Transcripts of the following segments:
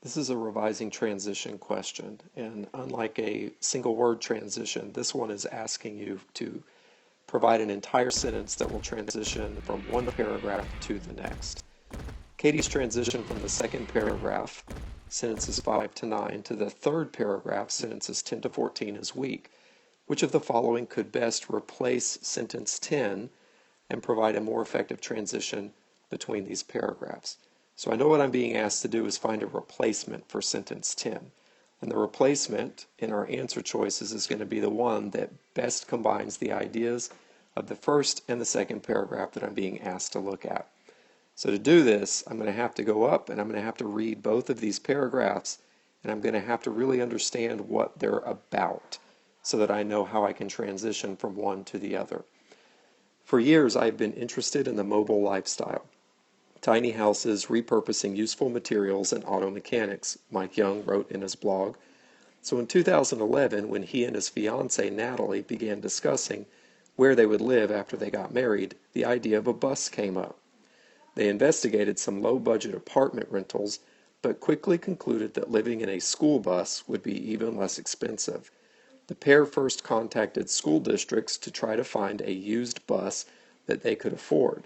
This is a revising transition question, and unlike a single word transition, this one is asking you to provide an entire sentence that will transition from one paragraph to the next. Katie's transition from the second paragraph, sentences 5 to 9, to the third paragraph, sentences 10 to 14, is weak. Which of the following could best replace sentence 10 and provide a more effective transition between these paragraphs? So I know what I'm being asked to do is find a replacement for sentence 10. And the replacement in our answer choices is going to be the one that best combines the ideas of the first and the second paragraph that I'm being asked to look at. So to do this, I'm going to have to go up and I'm going to have to read both of these paragraphs, and I'm going to have to really understand what they're about so that I know how I can transition from one to the other. For years, I've been interested in the mobile lifestyle. Tiny houses, repurposing useful materials, and auto mechanics, Mike Young wrote in his blog. So in 2011, when he and his fiancée Natalie began discussing where they would live after they got married, the idea of a bus came up. They investigated some low-budget apartment rentals, but quickly concluded that living in a school bus would be even less expensive. The pair first contacted school districts to try to find a used bus that they could afford.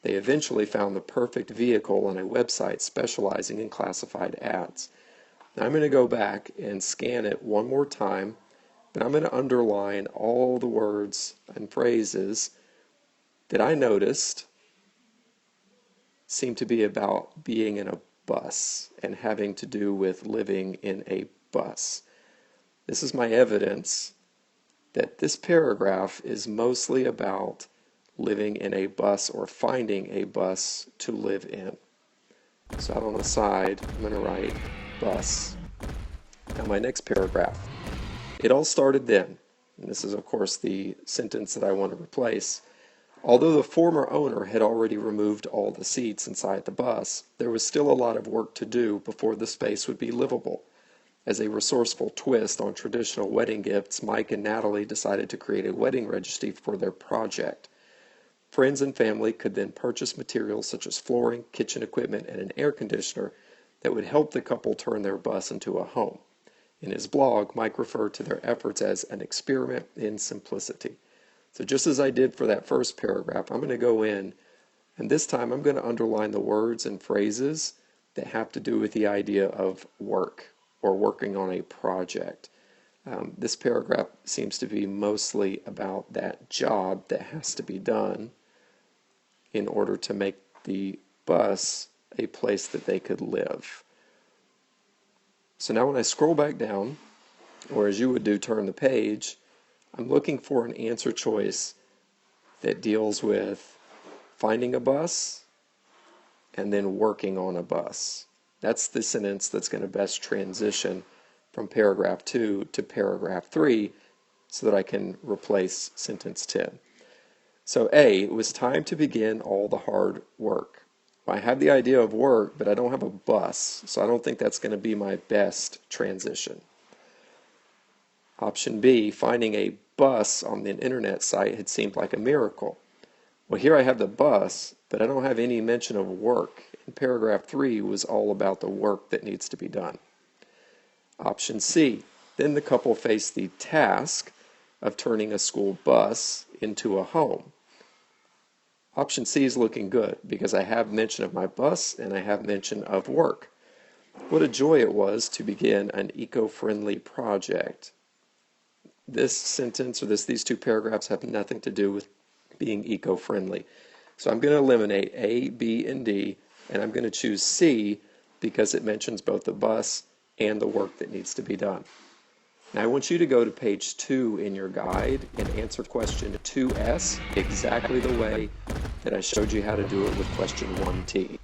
They eventually found the perfect vehicle on a website specializing in classified ads. Now I'm going to go back and scan it one more time, but I'm going to underline all the words and phrases that I noticed seem to be about being in a bus and having to do with living in a bus. This is my evidence that this paragraph is mostly about living in a bus or finding a bus to live in. So out on the side, I'm going to write bus. Now my next paragraph. It all started then. And this is, of course, the sentence that I want to replace. Although the former owner had already removed all the seats inside the bus, there was still a lot of work to do before the space would be livable. As a resourceful twist on traditional wedding gifts, Mike and Natalie decided to create a wedding registry for their project. Friends and family could then purchase materials such as flooring, kitchen equipment, and an air conditioner that would help the couple turn their bus into a home. In his blog, Mike referred to their efforts as an experiment in simplicity. So just as I did for that first paragraph, I'm going to go in, and this time I'm going to underline the words and phrases that have to do with the idea of work or working on a project. This paragraph seems to be mostly about that job that has to be done in order to make the bus a place that they could live. So now when I scroll back down, or as you would do, turn the page, I'm looking for an answer choice that deals with finding a bus and then working on a bus. That's the sentence that's going to best transition from paragraph 2 to paragraph 3 so that I can replace sentence 10. So A, it was time to begin all the hard work. I have the idea of work, but I don't have a bus, so I don't think that's going to be my best transition. Option B, finding a bus on the internet site had seemed like a miracle. Well, here I have the bus, but I don't have any mention of work. And paragraph 3 was all about the work that needs to be done. Option C, then the couple faced the task of turning a school bus into a home. Option C is looking good because I have mention of my bus and I have mention of work. What a joy it was to begin an eco-friendly project. This sentence or these two paragraphs have nothing to do with being eco-friendly. So I'm going to eliminate A, B, and D, and I'm going to choose C because it mentions both the bus and the work that needs to be done. Now I want you to go to page 2 in your guide and answer question 2S exactly the way that I showed you how to do it with question 1T.